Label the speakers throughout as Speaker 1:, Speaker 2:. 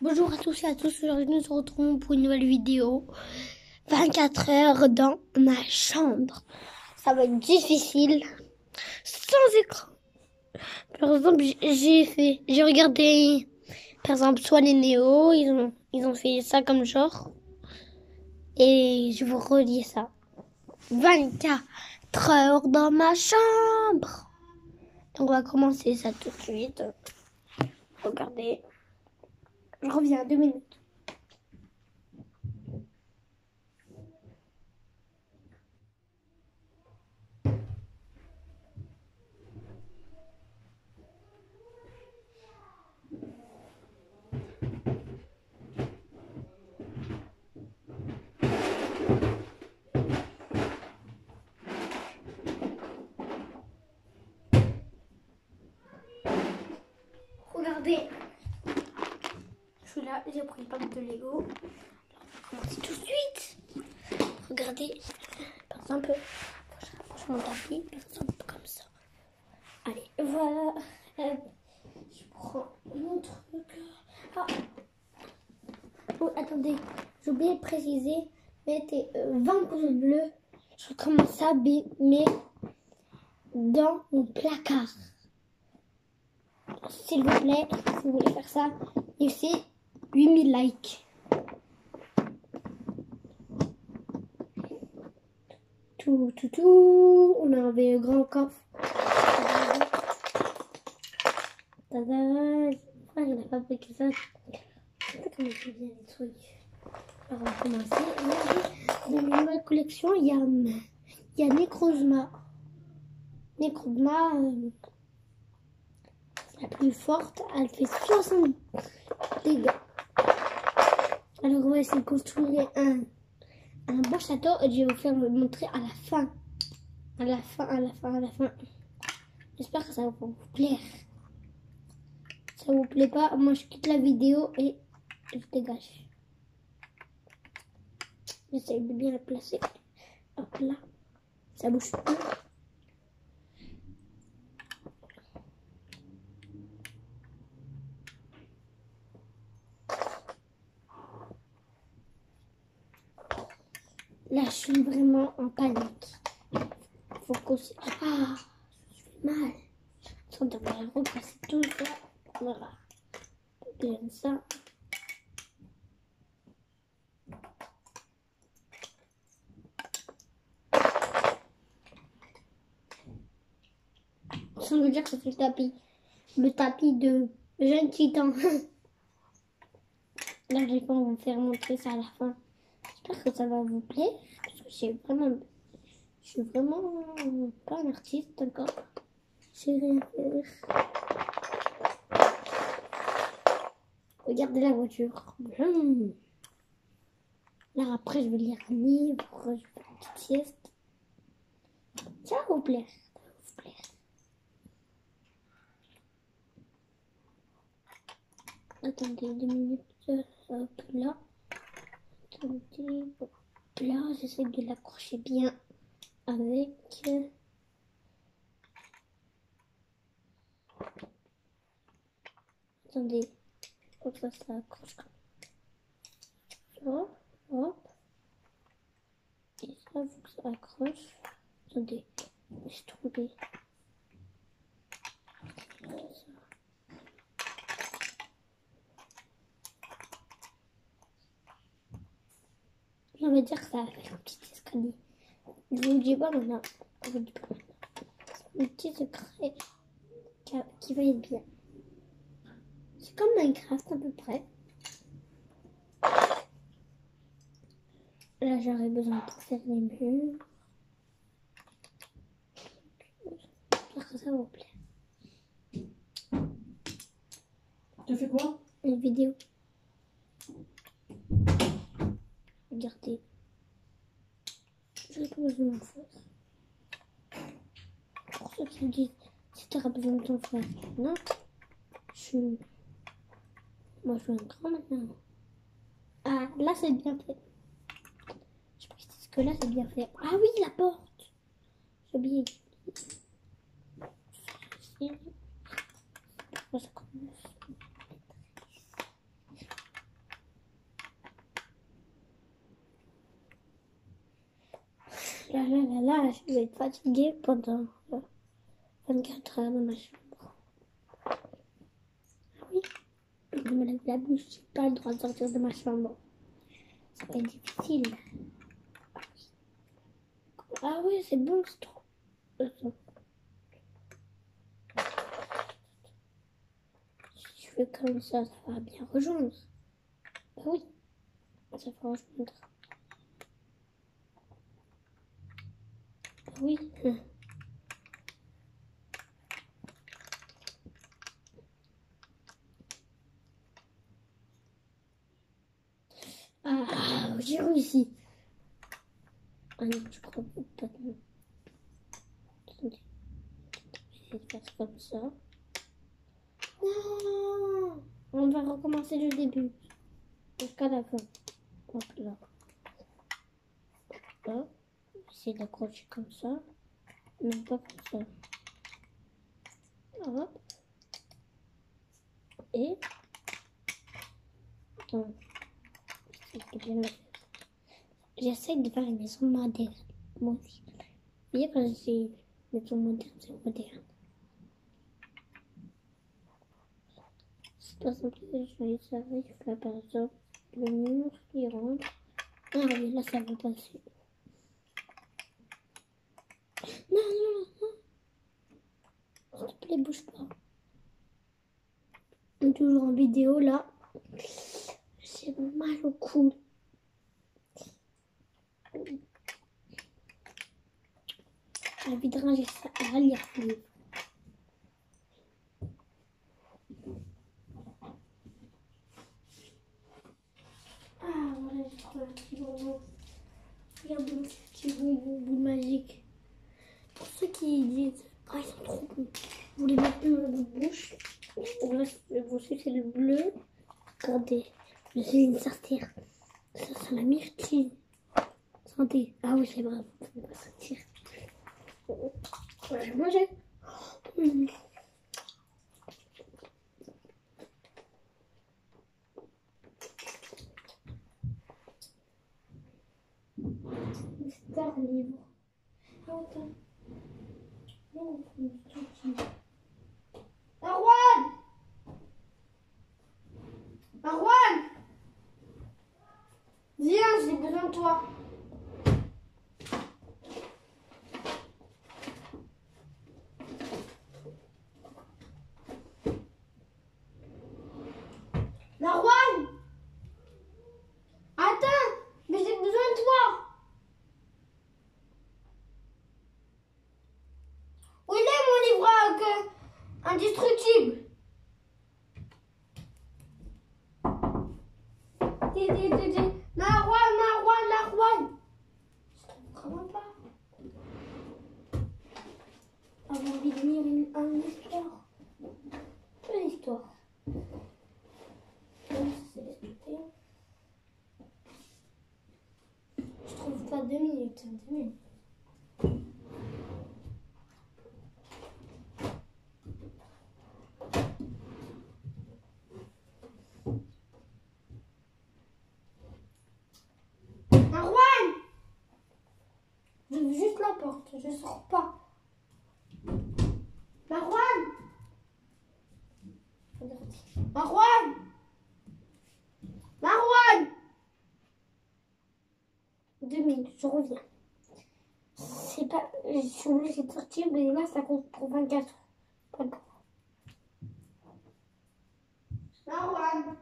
Speaker 1: Bonjour à tous et à tous, aujourd'hui nous nous retrouvons pour une nouvelle vidéo. 24 heures dans ma chambre. Ça va être difficile, sans écran. Par exemple, j'ai regardé, par exemple, Swan et Néo, ils ont fait ça comme genre. Et je vous relis ça. 24 heures dans ma chambre. Donc on va commencer ça tout de suite. Regardez. Je reviens à 2 minutes. Regardez. Je suis là, j'ai pris pas mal de Lego. Alors, on va commencer tout de suite. Regardez. Par exemple, je rapproche mon tapis. Par exemple, comme ça. Allez, voilà. Je prends mon truc. Ah. Oh, attendez. J'ai oublié de préciser. Mettez 20 pouces bleus. Je commence à mais dans mon placard. S'il vous plaît, si vous voulez faire ça, et c'est 8000 likes. On a un grand coffre. Tada. Il n'a pas fabriqué ça. Je sais pas comment je bien les trucs. Alors on va commencer. Dans la nouvelle collection, il y a Necrozma. Necrozma, la plus forte, elle fait 60 dégâts. Alors on va essayer de construire un beau château et je vais vous faire le montrer à la fin. À la fin. J'espère que ça va vous plaire. Si ça vous plaît pas, moi je quitte la vidéo et je dégage. J'essaie de bien la placer. Hop là. Ça bouge plus. Là, je suis vraiment en panique. Faut qu'on se... Ah, je suis mal. On devrait repasser tout ça. Voilà. Bien ça. Sans vous dire que c'est le tapis. Le tapis de jeune titan. Là, je vais pas vous faire montrer ça à la fin. J'espère que ça va vous plaire. Parce que je suis vraiment pas un artiste encore. Je sais rien faire. Regardez la voiture. Là, après, je vais lire un livre. Je vais faire une petite sieste. Ça va vous plaire. Ça va vous plaire. Attendez 2 minutes. Hop là. Attendez. Hop là, j'essaie de l'accrocher bien avec. Attendez. Hop, ça accroche comme ça. Hop. Et ça, faut que ça accroche. Attendez. J'ai trouvé. On va dire que ça va faire un petit escalier. Je vous dis pas maintenant. Je vous dis pas maintenant. Un petit secret qui va être bien. C'est comme Minecraft à peu près. Là, j'aurais besoin pour faire les murs. J'espère que ça vous plaît.
Speaker 2: Tu fais quoi?
Speaker 1: Une vidéo. Regardez. J'aurais pas besoin de frère. Pour ceux qui me disent si tu auras besoin de ton frère. Non. Moi, je suis un grand maintenant. Ah, là, c'est bien fait. Je précise que là, c'est bien fait. Ah oui, la porte. J'ai oublié. Ça commence. Là, là, là, là, je vais être fatiguée pendant 24 heures dans ma chambre. Ah oui, je me lève la bouche, j'ai pas le droit de sortir de ma chambre. Ça va être difficile. Ah oui, c'est bon, c'est trop. Si je fais comme ça va bien rejoindre. Ah oui, ça va rejoindre. Ah oui. Ah, j'ai réussi. Ah non, je crois pas. Attendez. Je vais faire comme ça. Non, on va recommencer le début. Jusqu'à la fin. Hop là. Là. Essayer d'accrocher comme ça. Non, pas comme ça. Hop. Et. Attends. J'essaie de faire une maison moderne. Moi aussi. Vous voyez, quand j'ai une maison moderne, c'est moderne. Par exemple, je vais là, par exemple, le mur qui rentre. Ah oui, là, ça va passer. Non, non, non. S'il te plaît, bouge pas. On est toujours en vidéo, là. J'ai mal au cou. J'ai envie de ranger ça à lire le livre. Ah, voilà, j'ai trouvé un petit bonbon. Regardez mon petit bonbon boule magique. Pour ceux qui disent, ah, ils sont trop bons. Vous les mettez dans votre bouche. Vous sucez le bleu. Regardez, je suis une sorcière. Ça sent la myrtille. Santé. Ah oui, c'est vrai, ça ne va pas sortir. Voilà, je vais manger. Star livre. Ah, attends. Non, Marwan! Marwan! Viens, j'ai besoin de toi. Marwan! Attends, mais j'ai besoin de toi. Où il est mon livre indestructible? Marwan! Je trouve vraiment pas. J'ai envie de lire une histoire. Une histoire. Je trouve pas 2 minutes. 2 minutes. Marwan! Je veux juste la porte, je sors pas. Marwan! Marwan! Marwan! 2 minutes, je reviens. C'est pas. Je suis obligée de sortir, mais là ça compte pour 24 heures. Pas le droit. Marwan!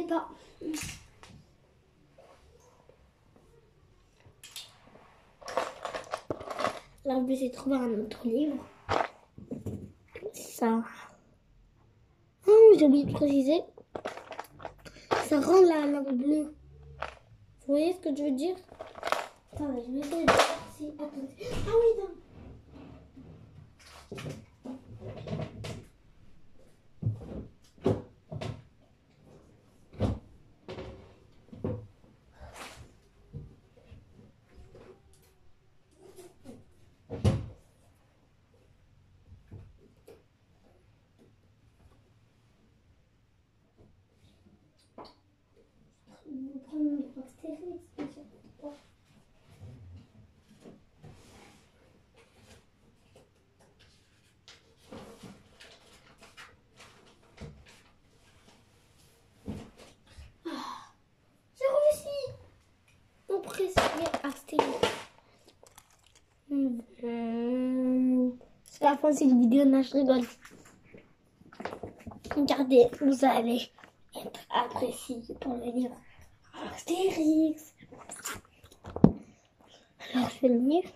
Speaker 1: pas. Là, je vais essayer de trouver un autre livre. Ça. Ah oui, j'ai oublié de préciser. Ça rend la langue bleue. Vous voyez ce que je veux dire? Attendez, je vais essayer de voir si... Attendez. Ah oui, non. Je vais prendre mon livre Astérix. J'ai réussi. Mon préféré Astérix. C'est la fin de cette vidéo, non, je rigole. Regardez, vous allez être apprécié pour le livre Astérix. Alors, je vais le lire.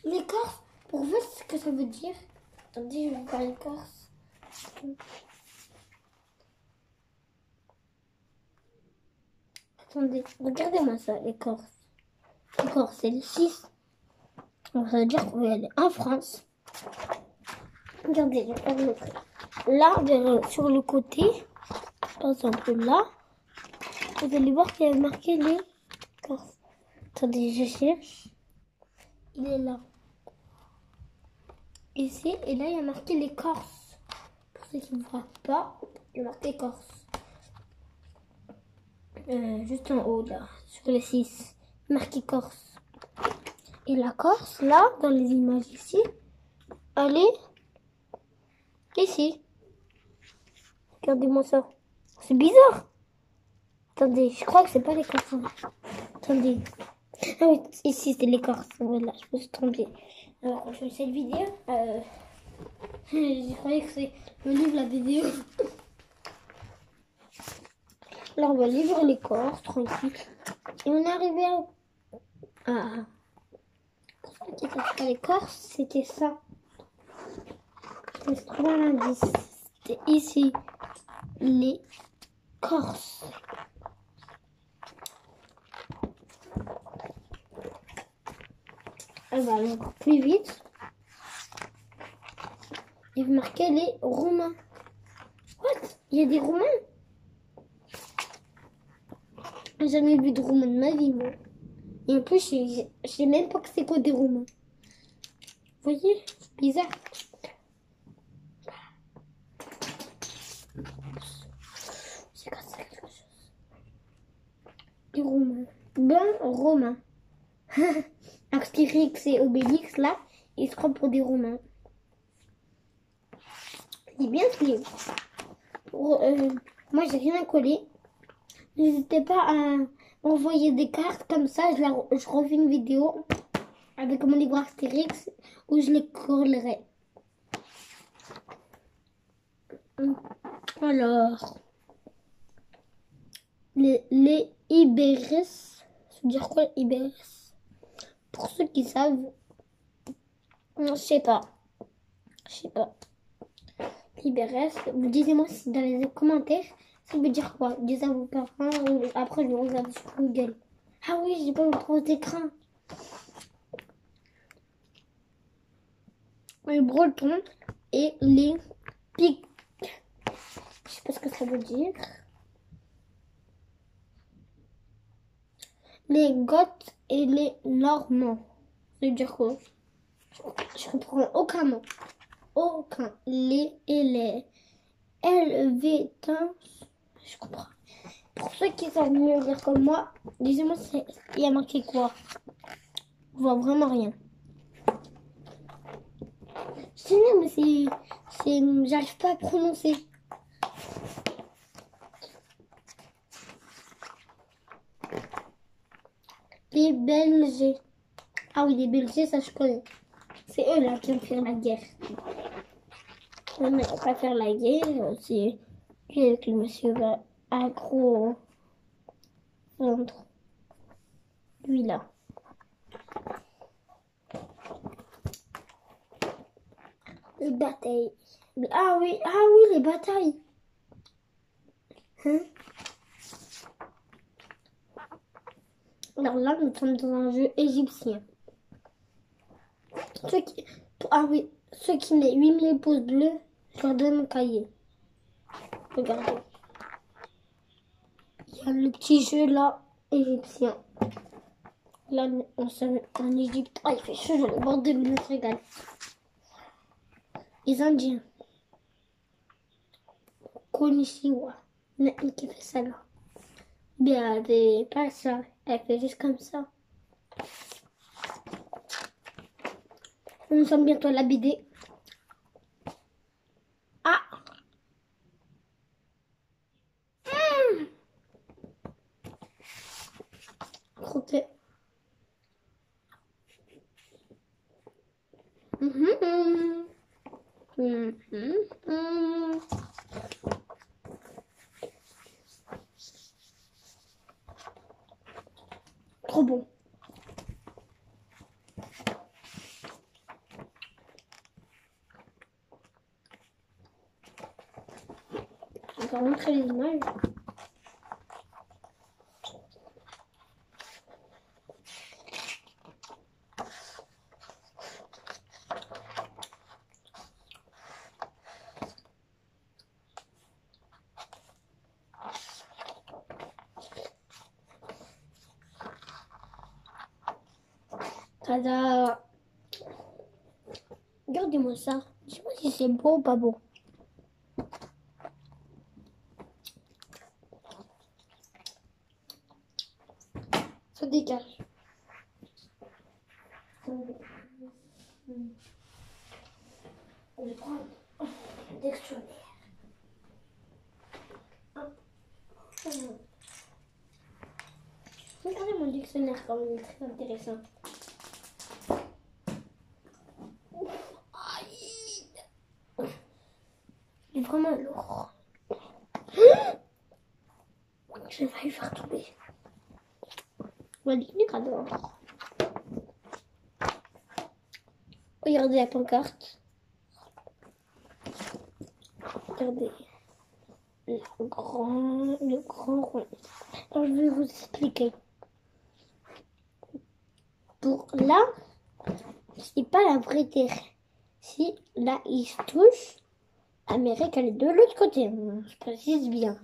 Speaker 1: L'écorce, pour vous, c'est ce que ça veut dire. Attendez, je vais vous faire l'écorce. Attendez, regardez-moi ça, l'écorce. L'écorce, c'est le 6. Donc ça veut dire qu'elle est en France. Regardez, je vais vous montrer. Là, sur le côté, par exemple là, vous allez voir qu'il y a marqué l'écorce. Attendez, je cherche. Il est là. Ici, et là, il y a marqué l'écorce. Pour ceux qui ne voient pas, il y a marqué écorce. Juste en haut, là, sur les 6. Marqué Corse. Et la Corse, là, dans les images ici, elle est ici. Regardez-moi ça. C'est bizarre. Attendez, je crois que c'est pas l'écorce. Attendez. Ah oui, ici, c'est l'écorce. Voilà, je me suis trompée. Alors, quand je fais cette vidéo, je croyais que c'est le livre, la vidéo. Alors, on va lire l'écorce, tranquille. Et on est arrivé à... l'écorce, c'était ça. Je me suis trouvé un indice. C'était ici. L'écorce. Elle va aller encore plus vite. Il vous marquez les Romains. What? Il y a des Romains? J'ai jamais vu de Romains de ma vie, moi. Et en plus, je sais même pas que c'est quoi des Romains. Vous voyez? C'est bizarre. C'est comme ça quelque chose. Des Romains. Ben, Romains. Astérix et Obélix, là, ils se prennent pour des Romains. C'est bien ce livre. Moi, j'ai rien à coller. N'hésitez pas à envoyer des cartes comme ça. Je refais une vidéo avec mon livre Astérix où je les collerai. Alors, les Ibéris. Ça veut dire quoi, Ibéris? Pour ceux qui savent, je sais pas. Ibéris, vous dites-moi dans les commentaires. Ça veut dire quoi? Dites à vos parents ou après je vais regarder sur Google. Ah oui, j'ai pas mon gros écran. Les Bretons et les Pics. Je sais pas ce que ça veut dire. Les Goths et les Normands. Ça veut dire quoi? Je comprends aucun mot. Aucun. Les et les Helvétins. Je comprends. Pour ceux qui savent mieux lire comme moi, dis-moi il y a marqué quoi? On voit vraiment rien. Je sais bien, mais j'arrive pas à prononcer. Les Belges. Ah oui, les Belges, ça je connais. C'est eux là qui vont faire la guerre. Non, mais on va pas faire la guerre. C'est lui avec le monsieur agro ventre. Lui là. Les batailles. Ah oui, les batailles. Hein? Alors là, nous sommes dans un jeu égyptien. Ceux qui mettent 8000 pouces bleus, je leur donne mon cahier. Regardez. Il y a le petit jeu là, égyptien. Là, on s'est en Égypte. Ah, il fait chaud, je le bord de me régale. Les Indiens. Konnichiwa. Il y en a une qui fait ça là. Bien, pas ça. Elle fait juste comme ça. Nous sommes bientôt à la BD. Ah! Croquet. Trop bon. Je vais montrer les images. Tada! Regardez-moi ça. Dis-moi si c'est beau ou pas beau. Ça dégage. Je prends le dictionnaire. Regardez mon dictionnaire comme il est très intéressant. Il est vraiment lourd. J'ai failli le faire tomber. On dit adore. Regardez la pancarte. Regardez. Le grand rond. Alors je vais vous expliquer. Pour là, c'est pas la vraie terre. Si là il se touche, l'Amérique elle est de l'autre côté. Je précise bien.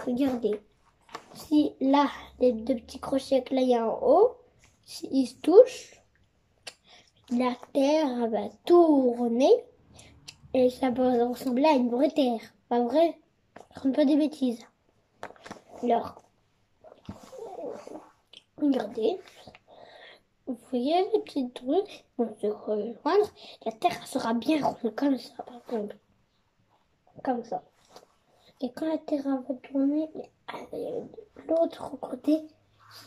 Speaker 1: Regardez. Si là, les deux petits crochets que là il y a en haut, s'ils se touchent, la terre va tourner et ça va ressembler à une vraie terre. Pas vrai? Je raconte pas des bêtises. Alors, regardez. Vous voyez les petits trucs vont se rejoindre. La terre sera bien ronde comme ça, par exemple. Comme ça. Et quand la terre va tourner, l'autre côté,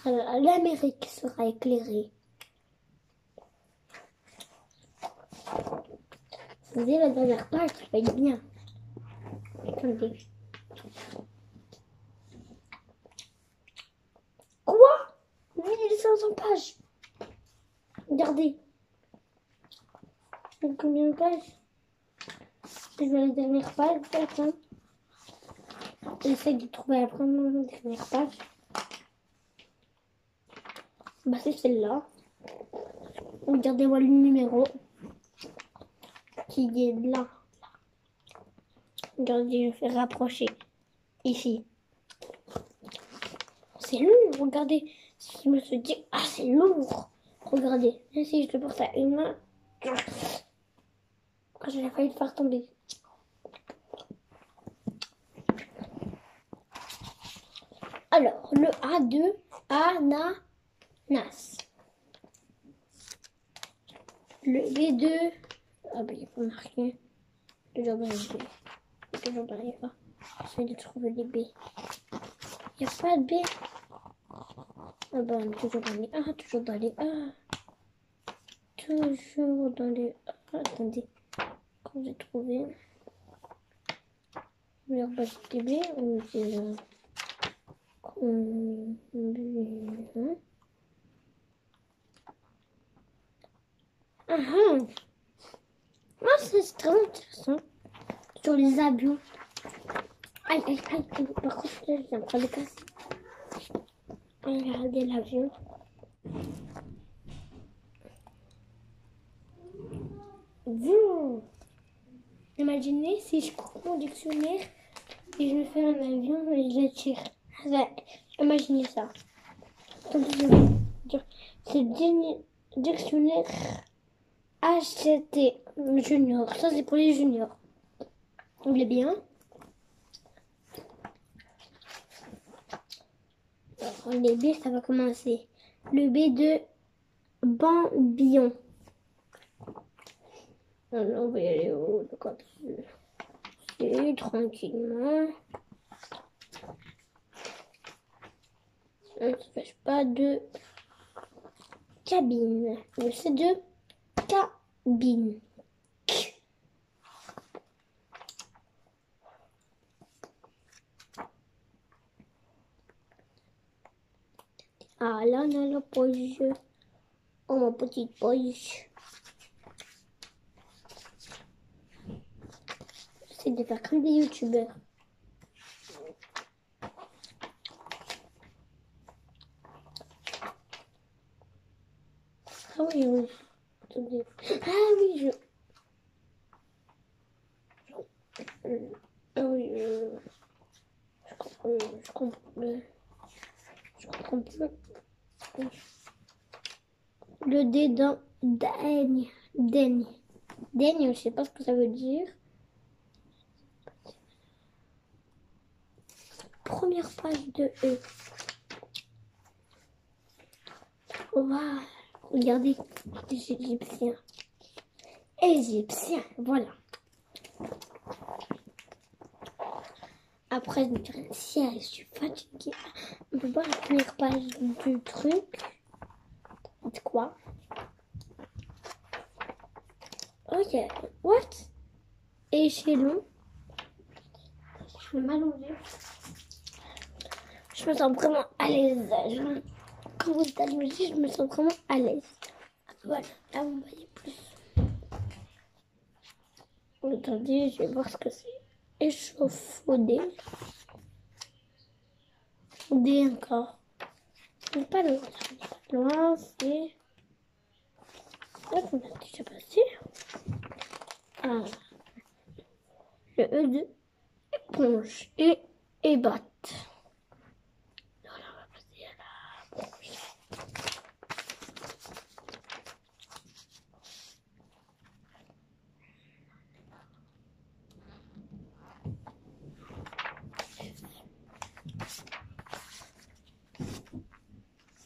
Speaker 1: l'Amérique sera éclairée. Vous voyez la dernière page, ça va être bien. Attendez. Quoi? 1500 pages. Regardez. Combien de pages? Je vais à la dernière page. Attends. J'essaie de trouver la dernière page. Bah c'est celle-là. Regardez-moi le numéro. Qui est là. Regardez, je vais rapprocher. Ici. C'est lourd, regardez. Je me suis dit, ah c'est lourd. Regardez, même si je le porte à une main. J'ai failli le faire tomber. Alors, le A2, ananas. Le B2, ah ben il faut marquer. Toujours pas le B. Toujours pas les A. J'essaie de trouver les B. Il n'y a pas de B. Ah bah, toujours dans les A, toujours dans les A. Toujours dans les A. Attendez, quand j'ai trouvé. Alors, bah, c'était B ou c'est combien? Ah ah! Ah, c'est très intéressant. Sur les avions. Aïe, aïe, aïe, aïe. Par contre, là, j'ai en train de casser. Regardez l'avion. Vous imaginez si je prends mon dictionnaire et je me fais un avion et je le tire. Imaginez ça. Attendez, je vais dire. C'est dictionnaire HCT junior. Ça, c'est pour les juniors. Vous voulez bien? Alors, les B, ça va commencer. Le B de Bambion. Alors, on va y aller au c'est tranquillement. On ne se fâche pas de cabine. Le C de cabine. Ah là, on a la pause. Oh, ma petite pause. J'essaie de faire comme des youtubeurs. Ah oui, oui. Attendez. Ah oui, ah oui, je comprends plus. Le D dans daigne. Daigne. Daigne, je sais pas ce que ça veut dire. Première page de E. Waouh, regardez, les Égyptiens. Égyptiens, voilà. Après, je me dirais, si je suis fatiguée, on peut voir la première page du truc. C'est quoi? Ok, what? Échelon. Je vais m'allonger. Je me sens vraiment à l'aise. Quand vous êtes allongé, je me sens vraiment à l'aise. Voilà, là vous voyez plus. Attendez, je vais voir ce que c'est. Échafaudé. D encore. C'est pas loin. Loin, c'est. Là, on a déjà passé. Ah. Le E de éponge et ébatte. Voilà, on va passer à la prochaine.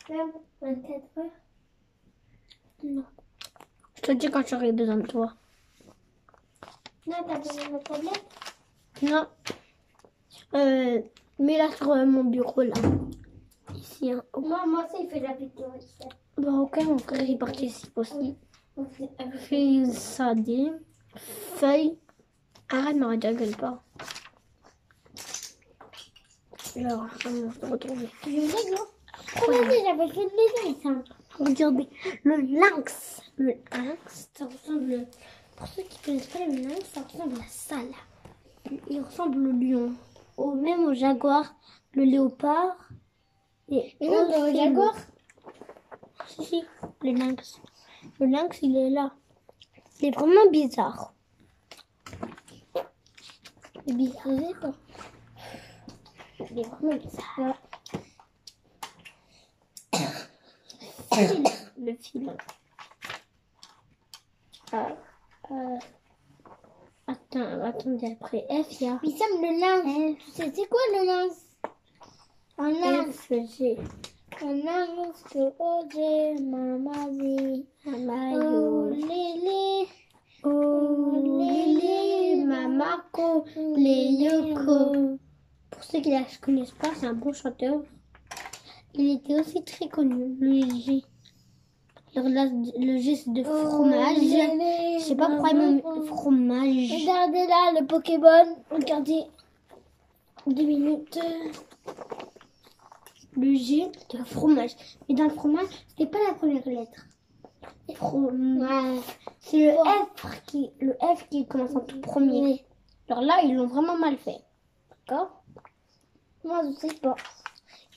Speaker 1: Là, 24 heures. Non. Je te dis quand j'aurai besoin de toi. Non, t'as besoin de la tablette? Non. Mets-la sur mon bureau là. Ici. Hein. Moi aussi, il fait la vidéo ici. Bah, ok, on ferait répartir si possible. Fais ça des feuilles. Arrête, ma gueule pas. Alors, on va se retrouver. Je vais non? Comment dire, j'avais fait de dessin. Regardez, le lynx. Le lynx, ça ressemble. Pour ceux qui ne connaissent pas le lynx, ça ressemble à ça là. Il ressemble au lion. Même au jaguar, le léopard. Et mais non, le jaguar. Si, le lynx. Le lynx, il est là. Il est vraiment bizarre. Il est bizarre, quoi. Il est vraiment bizarre. Le fil. Attendez, après F, il y a... Mais ça le lynx. C'est quoi le lynx? Un lynx. F, un lynx que Ode, mamadi, amayo, lélé, oh lélé, mamako, les yoko. Pour ceux qui ne la connaissent pas, c'est un bon chanteur. Il était aussi très connu, le G. Le G c'est de fromage. Je sais pas pourquoi ils m'ont mis fromage. Regardez là le Pokémon. Regardez. 2 minutes. Le G de fromage. Mais dans le fromage, c'était pas la première lettre. Fromage. C'est le F qui commence en tout premier. Oui. Alors là, ils l'ont vraiment mal fait. D'accord? Moi, je sais pas.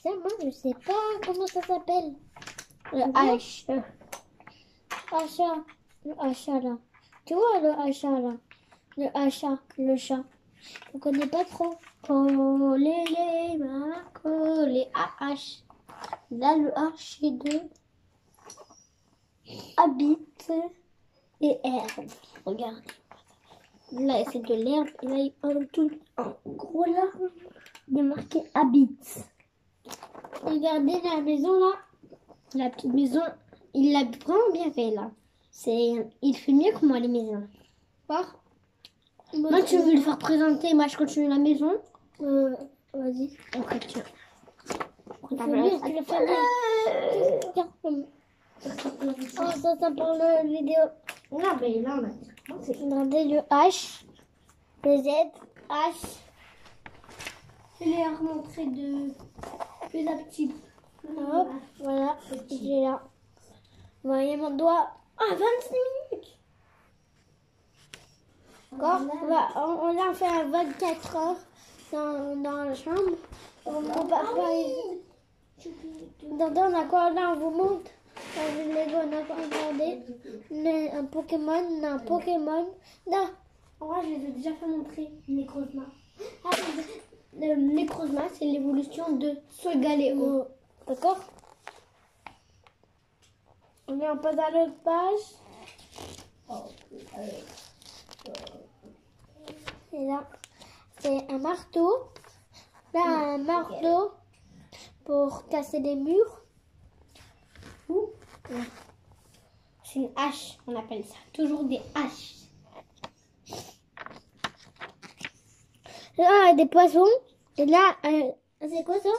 Speaker 1: Ça, moi, je sais pas comment ça s'appelle. Le H. Achat. Le achat là. Tu vois le achat là? Le achat, le chat. Je connais pas trop. Coller les mains, coller AH. Là, le H c'est de habite et herbe. Regarde. Là, c'est de l'herbe. Et là, il y a un tout en gros là. Il est marqué habite. Regardez la maison là. La petite maison. Il l'a vraiment bien fait là. Il fait mieux que moi les maisons. Voir. Moi, tu veux le faire présenter. Moi, je continue la maison. Vas-y. Ok, tiens. Tu le fais bien. Oh, ça pour la vidéo. Non, mais là, on a... Regardez le H, le Z, H. Je vais leur montrer de plus à petit. Hop, voilà, j'ai là. Vous voyez mon doigt. Ah, 26 minutes. D'accord. On a fait un 24 heures dans la chambre. Mon papa, on a quoi là? On vous montre. Dans le Lego, on a regardé un Pokémon. Là, en vrai, je les ai déjà fait montrer. Necrozma. Ah, Necrozma, c'est l'évolution de Solgaleo. D'accord? On est en passe à l'autre page. Et là, c'est un marteau. Là, un marteau pour casser des murs. C'est une hache, on appelle ça. Toujours des haches. Là, des poissons. Et là, c'est quoi ça?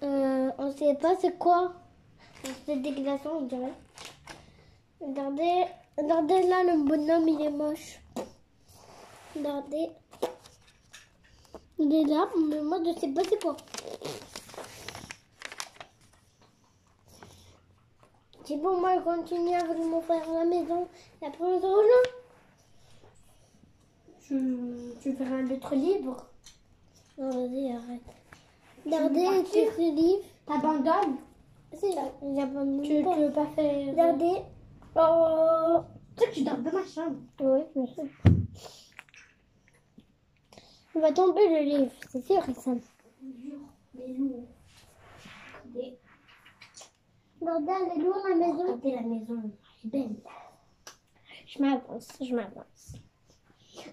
Speaker 1: On sait pas c'est quoi. C'est des glaçons, on dirait. Regardez là, le bonhomme, il est moche. Regardez. Il est là, mais moi, je sais pas c'est quoi. C'est bon, moi, je continue avec mon frère à la maison. Et après, on se rejoint. Tu feras un autre livre? Non, vas-y, arrête. Regardez, ce livre. T'abandonnes? Si, j'abandonne. Tu veux pas faire... Regardez. Oh. Tu sais que tu dors dans ma chambre. Oui, je sais. Il va tomber le livre, c'est sûr, ça. Dur, mais lourd. Regardez. Regardez, elle est lourde la maison. Regardez la maison, elle est belle. Je m'avance.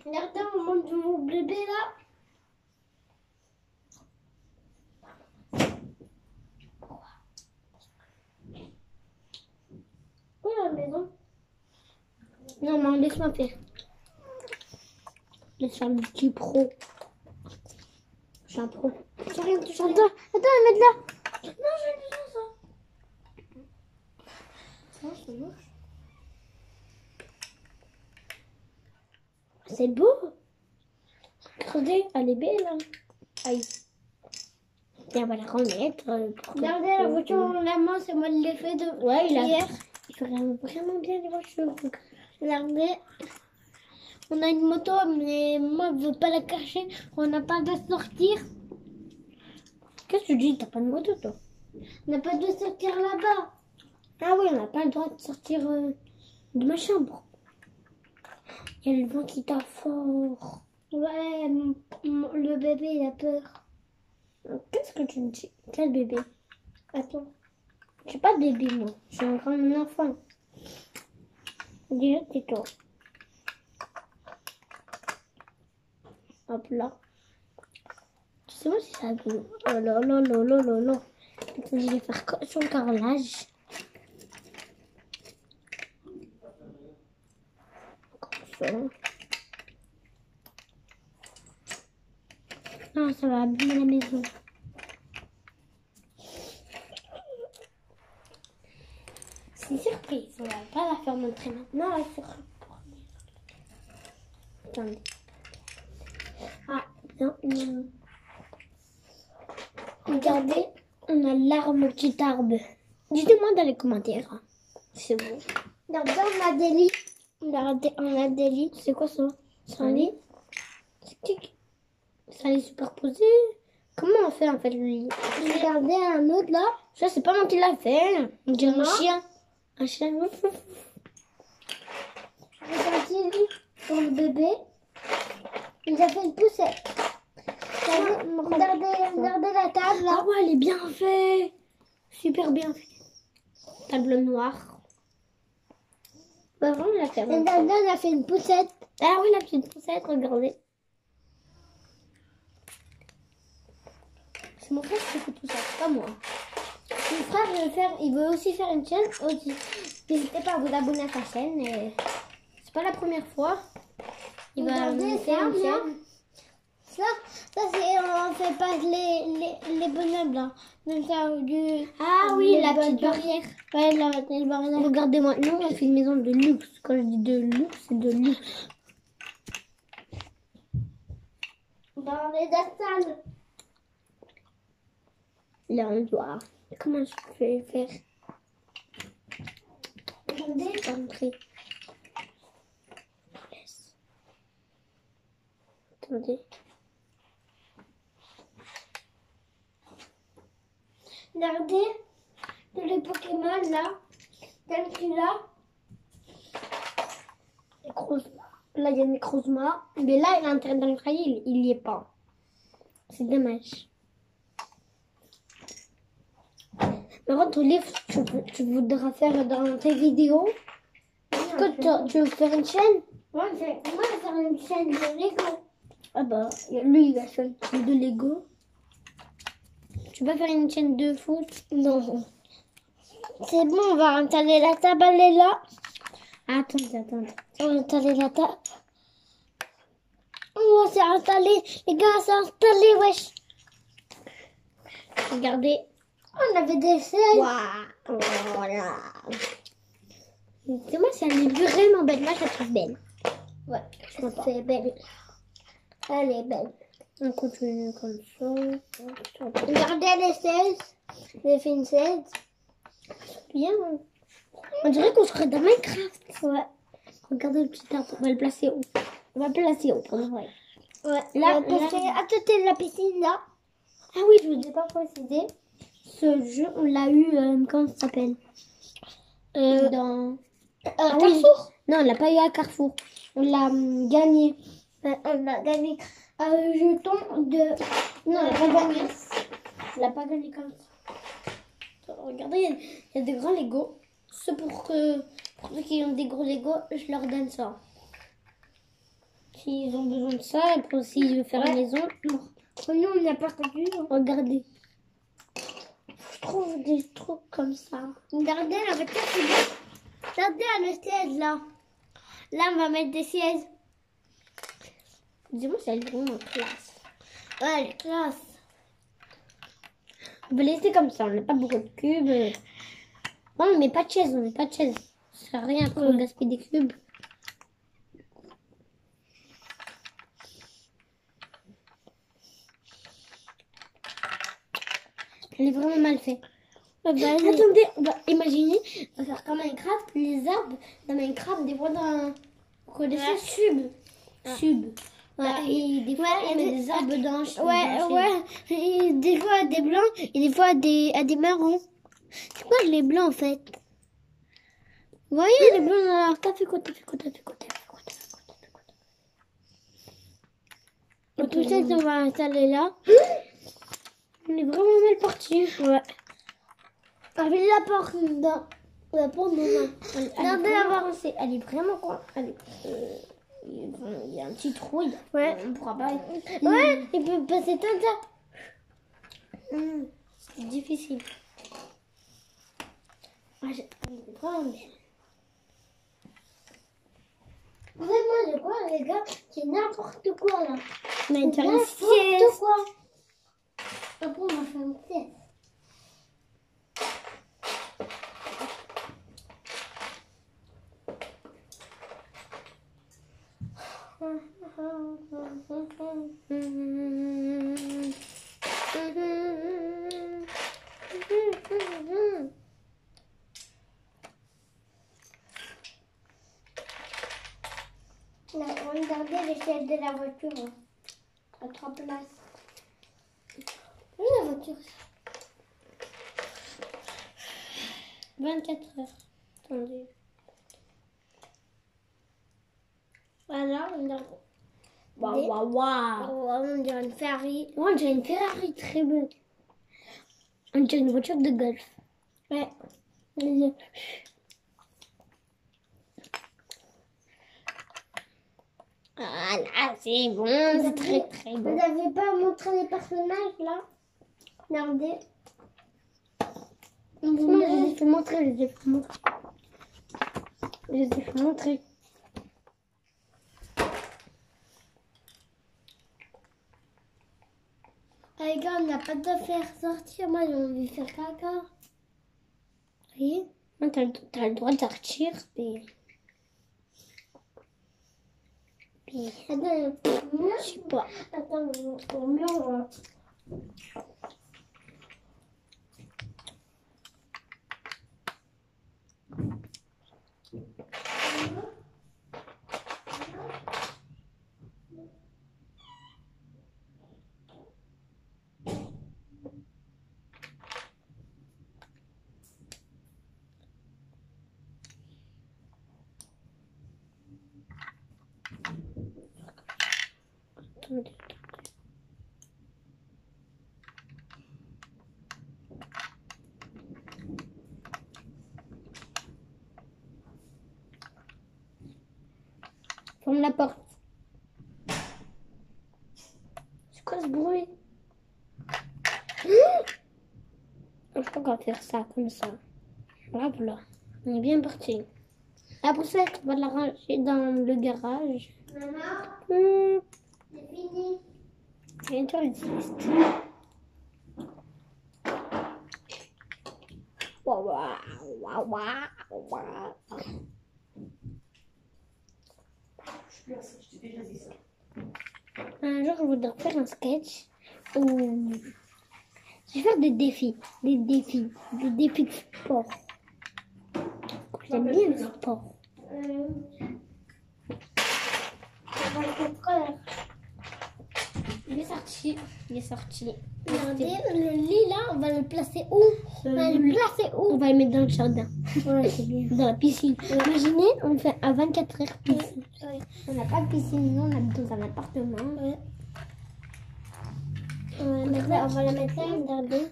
Speaker 1: Regardez, on monte mon bébé là. Où est la maison? Non, non, laisse-moi faire. Laisse faire le petit pro. Je suis un pro. J'ai rien touché. Attends, mettre là. Non, j'ai besoin de ça. Ça, c'est moche. C'est beau. Regardez, elle est belle. Hein. Aïe. Et on va la remettre. Regardez la voiture en la main, c'est moi qui l'ai fait de hier. Il fait vraiment bien les voitures. Regardez. On a une moto, mais moi, je veux pas la cacher. On n'a pas de sortir. Qu'est-ce que tu dis? T'as pas de moto, toi? On n'a pas de sortir là-bas. Ah oui, on n'a pas le droit de sortir de ma chambre. Il y a le vent qui tape fort. Ouais, le bébé, il a peur. Qu'est-ce que tu me dis? Quel bébé? Attends. Je suis pas de bébé, moi. Je suis un grand enfant. Déjà, tais-toi. Hop là. Je sais pas si ça peut. Oh là là là là là là. Je vais faire sur le carrelage. Comme ça. Ah, ça va abîmer la maison. C'est une surprise. On va pas la faire montrer maintenant. La surprise. Attendez. Ah, non, non. Regardez, on a l'arbre, petit arbre. Dites-moi dans les commentaires. Hein. C'est bon. Regardez, on a des lits. Regardez, on a des lits. C'est quoi ça? C'est un lit? C'est un lit superposé. Comment on fait en fait le lit? Regardez un autre là. Ça, c'est pas moi qui l'a fait. On dirait un chien. Un chien. Regardez pour le bébé. Il a fait une poussette. Regardez la table là. Ah ouais, elle est bien faite. Super bien faite. Table noire. Bah vraiment, il a fait. Regardez, on a fait une poussette. Ah oui, la petite poussette, regardez. C'est mon frère qui fait tout ça, c'est pas moi. Mon frère, il veut aussi faire une chaîne aussi. N'hésitez pas à vous abonner à sa chaîne. Et... c'est pas la première fois. Il va faire une chaîne. Ça c'est, on fait pas les bonhommes là. Ah oui, la petite barrière. Ouais, la petite barrière. Regardez-moi, nous on fait une maison de luxe. Quand je dis de luxe, c'est de luxe. Dans les salles. Là on doit. Comment je vais faire? Regardez. Entrer. Attendez. Regardez, les Pokémon là, celui-là, là il y a une Crozma, mais là il est en train de travailler, il y est pas. C'est dommage. Par contre, ton livre, tu voudras faire dans tes vidéos. Tu veux faire une chaîne? Moi, je vais faire une chaîne de Lego. Ah bah, lui il va faire une chaîne de Lego. Tu vas faire une chaîne de foot? Non. C'est bon, on va installer la table, elle est là. Attendez. On va installer la table. Oh, c'est installé. Les gars, c'est installé, wesh. Regardez. On avait des selles. Waouh. Voilà. C'est moi, elle est vraiment belle. Moi, je la trouve belle. Ouais, je trouve c'est belle. Elle est belle. On continue comme ça. Regardez les 16. J'ai fait une 16. Bien. On dirait qu'on serait dans Minecraft. Ouais. Regardez le petit arbre. On va le placer où? On va le placer où pour le vrai. Ouais. Là, à côté de la piscine, là. Ah oui, je vous ai pas précisé. Ce jeu, on l'a eu, comment ça s'appelle? Dans... Carrefour? Oui. Non, on l'a pas eu à Carrefour. On l'a gagné. On a gagné un jeton de... Non, on l'a pas gagné. On l'a pas gagné comme ça. Regardez, il y a des grands Lego. C'est pour ceux qui ont des gros Lego, je leur donne ça. S'ils ont besoin de ça, et puis s'ils veulent faire une maison. Non. Nous, on n'a pas perdu. Regardez. Je trouve des trucs comme ça. Regardez, la voiture, c'est bien. Regardez le siège, là. Là, on va mettre des sièges. Dis-moi, c'est vraiment classe. Ouais, elle est classe. On va laisser comme ça, on n'a pas beaucoup de cubes. Non, on met pas de chaise, Ça sert à rien pour gaspiller des cubes. Elle est vraiment mal faite. Attendez, on va imaginer, on va faire comme Minecraft, les arbres dans Minecraft, des fois dans... Quoi, des fois sub. Ouais, et des fois, il y a des arbres dans ouais. Et des fois, des blancs, et des fois, des marrons. C'est quoi les blancs, en fait? Vous voyez, les blancs, alors, t'as fait quoi? Tout ça, on va installer là. On est vraiment mal parti. Ouais. Avec la porte dedans. La porte dedans. Elle est vraiment quoi? Il y a un petit trou. Ouais. On pourra pas. Ouais, il peut passer tout ça. C'est difficile. Vraiment, je crois, les gars, c'est n'importe quoi là. Mais n'importe quoi. Après, on va faire une pièce. Regardez l'échelle de la voiture. À 3 places. Oui, la voiture. 24 heures. Attendez. Voilà, on dirait...
Speaker 2: Waouh, waouh, waouh.
Speaker 1: On dirait une Ferrari.
Speaker 2: On dirait une Ferrari très belle. On dirait une voiture de golf.
Speaker 1: Ouais.
Speaker 2: Ah là, c'est bon, c'est très très
Speaker 1: Vous
Speaker 2: bon.
Speaker 1: n'avez pas montré les personnages là? Regardez.
Speaker 2: Moi, je les ai fait montrer, je les ai fait montrer. Je les ai fait montrer.
Speaker 1: Ah, les gars, on n'a pas de faire sortir. Moi, j'ai envie de faire caca. Vous voyez?
Speaker 2: T'as le droit de sortir, puis...
Speaker 1: Attends,
Speaker 2: Je sais pas.
Speaker 1: attends, on murmure.
Speaker 2: Attendez. Ferme la porte. C'est quoi ce bruit? Je crois qu'on va faire ça comme ça. Hop là. On est bien parti. La poussette, on va la ranger dans le garage.
Speaker 1: Maman, c'est fini.
Speaker 2: Bientôt existe. Waouh, waouh, waouh, waouh. Un jour, je voudrais faire un sketch où je vais faire des défis de sport. J'aime bien le sport.
Speaker 1: On va être frère.
Speaker 2: Il est sorti.
Speaker 1: Regardez, le lit là, on va le placer où? On va le placer où?
Speaker 2: On va le mettre dans le jardin,
Speaker 1: Ouais, c'est bien.
Speaker 2: dans la piscine. Imaginez, on fait à 24 heures piscine.
Speaker 1: Ouais.
Speaker 2: On n'a pas de piscine, nous on habite dans un appartement.
Speaker 1: Ouais. On va la mettre là, regardez.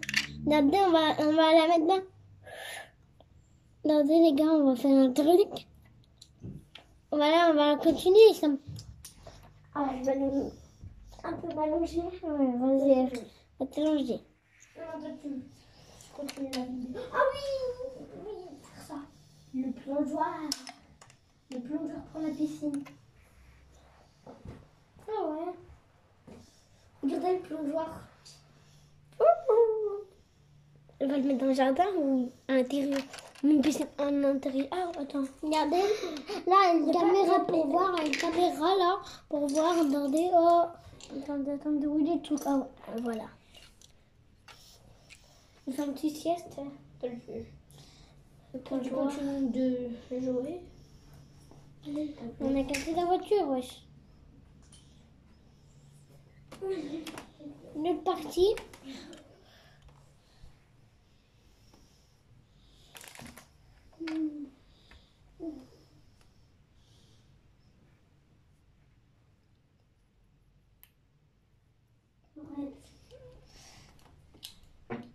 Speaker 1: Regardez, on va la mettre là. Regardez les gars, on va faire un truc. Voilà, on va continuer. Ça...
Speaker 2: Ah, je vais le...
Speaker 1: Un peu m'allonger. Ouais, vas-y, va t'allonger.
Speaker 2: Continue la vidéo.
Speaker 1: Ah oui, oui, faire ça. Le plongeoir. Le plongeur pour la piscine. Ah ouais. Regardez le plongeoir.
Speaker 2: On va le mettre dans le jardin ou à l'intérieur? Une piscine en intérieur. Ah, attends.
Speaker 1: Regardez, là, une caméra pour voir, une caméra là, pour voir, regardez, oh.
Speaker 2: Attendez, où il est tout? Ah, voilà.
Speaker 1: On fait une petite sieste.
Speaker 2: Tu continues de jouer.
Speaker 1: On a cassé la voiture, wesh. Notre partie.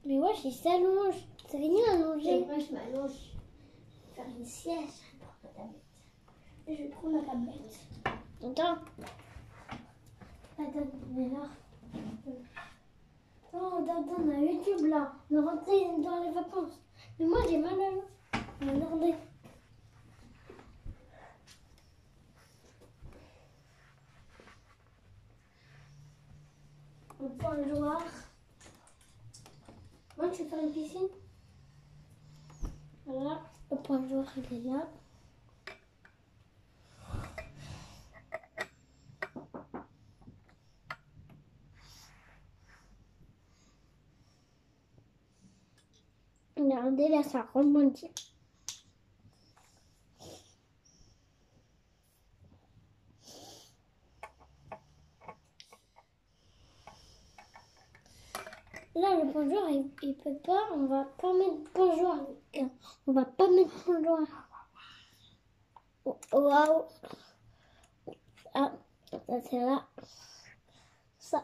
Speaker 1: Mais wesh, il s'allonge. C'est fini allongé.
Speaker 2: Moi, je m'allonge.
Speaker 1: Faire une sieste. Je vais prendre la tablette.
Speaker 2: Attends.
Speaker 1: Attends, on est là. Oh, attends, on a YouTube là. On est rentré dans les vacances. Mais moi, j'ai mal à l'os. Regardez. Le plongeoir. Moi, tu veux faire une piscine? Voilà, le plongeoir, il est là. Regardez, là, ça rebondit.
Speaker 2: Là, le plongeoir, il peut pas. On va pas mettre plongeoir. On va pas mettre plongeoir. Oh, waouh. Ah, ça c'est là. Ça.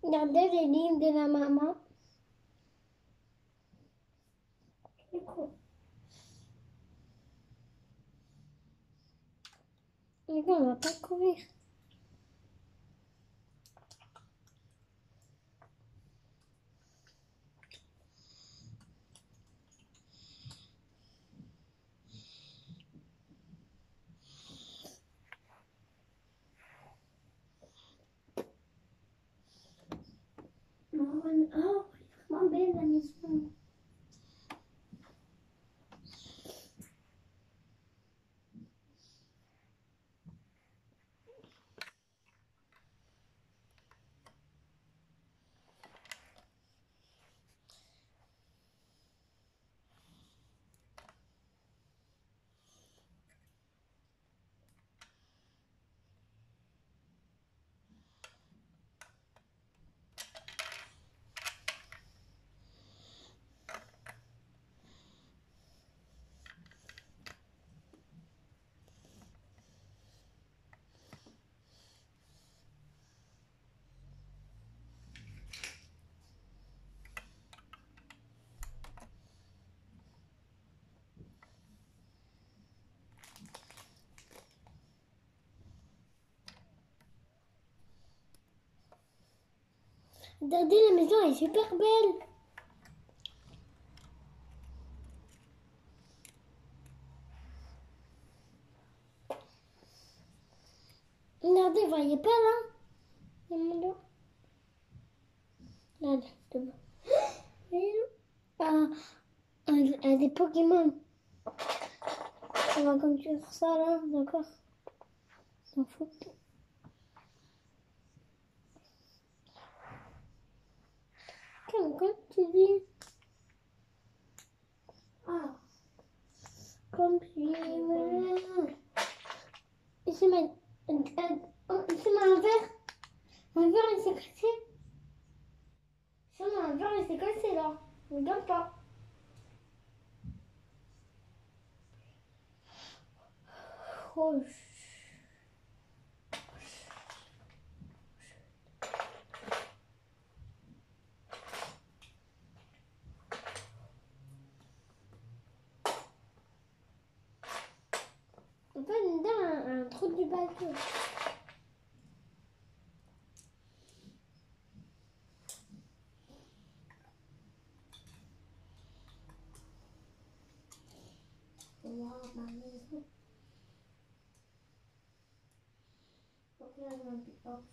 Speaker 2: Regardez les livres de la maman. C'est cool. Mais bon, on va pas courir. Oh, elle est vraiment belle la maison. Regardez, la maison elle est super belle. Regardez, vous voyez pas là? Il y a mon dos. Là, devant. Ah, des Pokémon. On va construire ça là, d'accord? S'en fout. Comme tu dis. Ah. Comme tu dis. Ici, ici, un verre. Un verre, il s'est cassé. Ici, un verre, il s'est cassé là. Regarde pas. Oh. On peut dedans un trou du bateau. Wow, ma maison. Ok, je pars.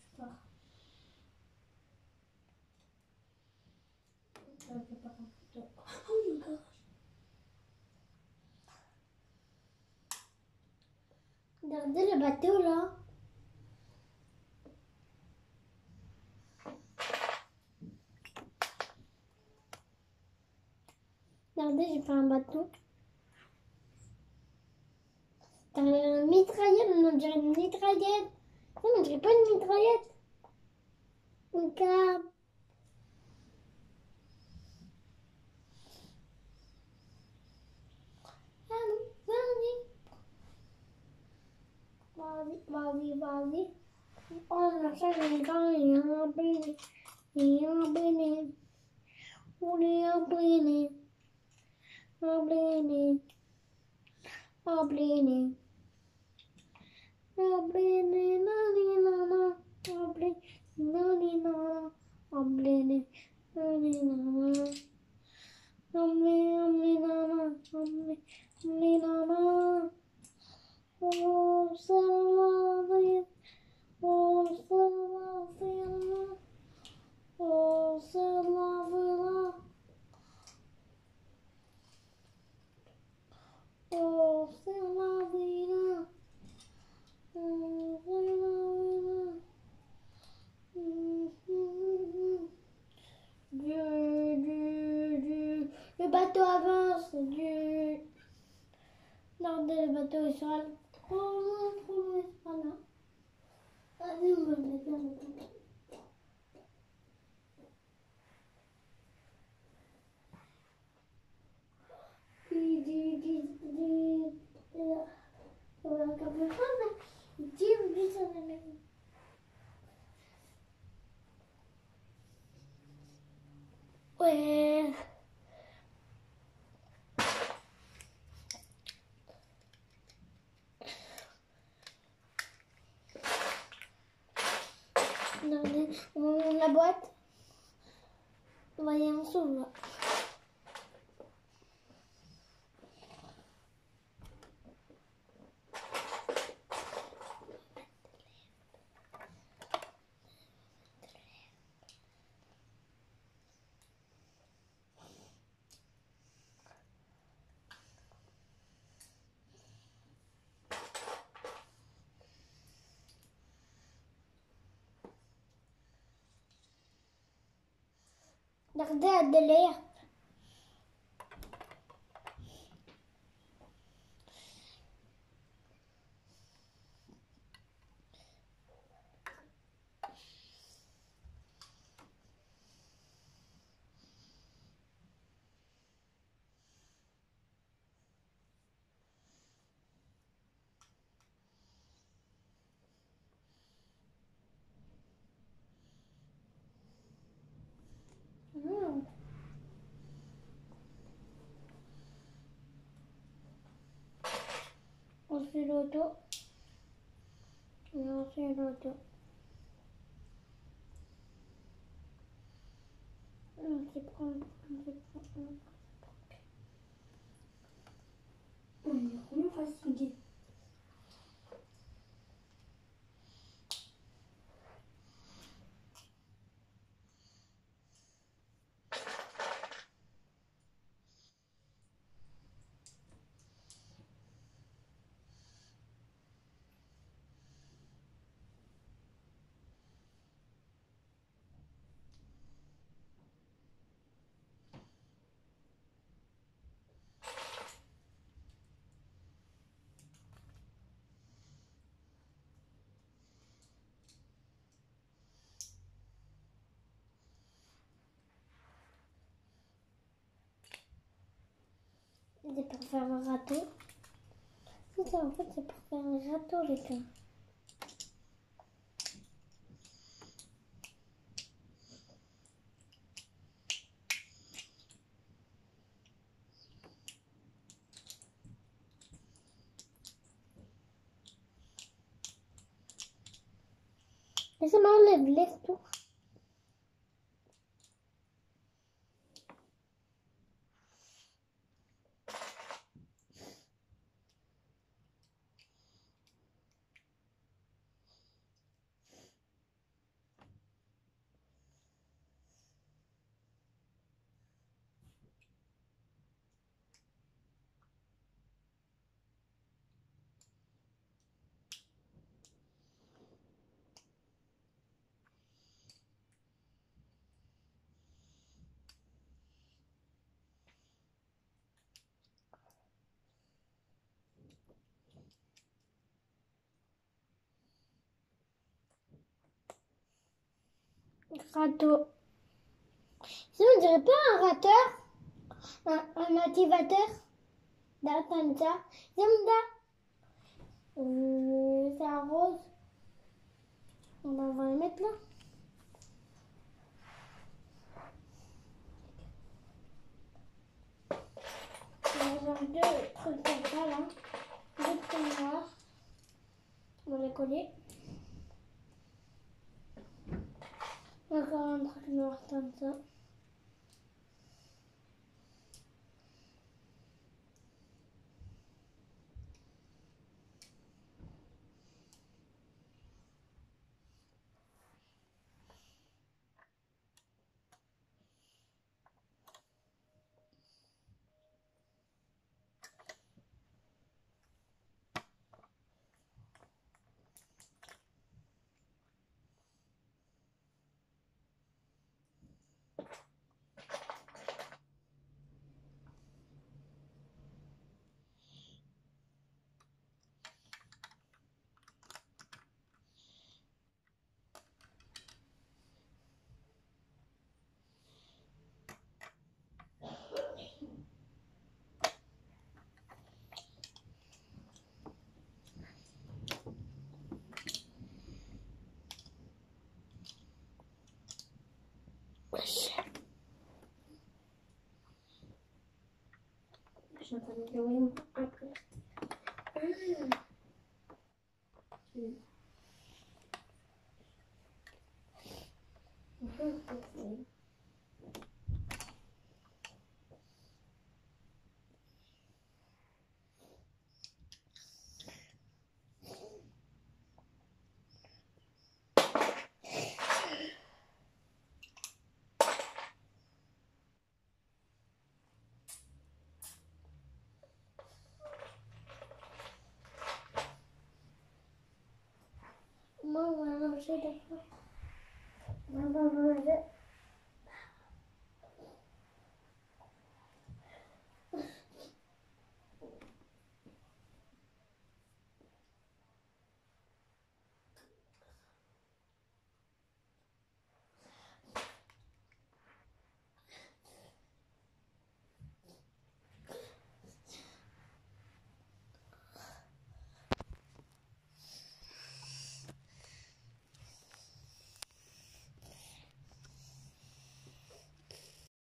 Speaker 2: Je vais pas en photo. Oh my gosh. Regardez le bateau là. Regardez, j'ai fait un bateau. T'as une mitraillette, on dirait une mitraillette. Non, on dirait pas une mitraillette. Regarde. Vas-y. Oh, la chaise est grande et un béné. Et un béné. On est un béné. Un béné. Un béné. Un béné. Nani, nana. Emblée, nani, nana. Emblée, nani, nana. Emblée, nana. Emblée, nana. Oh, Salvador. Oh, Salvador. Oh, Salvador. Oh, Salvador. Oh, Salvador. Dieu, Dieu, Dieu. Le bateau avance, Dieu. Regardez, le bateau est sur la... Trop loin, c'est pas là. Allez, on va le mettre dans le bateau. Ouais. La boîte. Voyez, on s'ouvre. Regardez à de l'air. On fait l'auto. On fait l'auto. On s'y prend.
Speaker 1: On est vraiment fatigué.
Speaker 2: C'est pour faire un râteau. C'est ça, en fait, c'est pour faire un râteau, les gars. Et ça m'enlève les tout. Râteau. Ça, on dirait pas un rateur, un activateur. Comme ça. Zamda. C'est un rose. On va le mettre là. On va deux trucs comme ça là. Deux trucs noirs. On va les coller. encore un truc noir comme ça. Je suis en train de jouer un peu. Moi, on va manger d'accord. On va manger.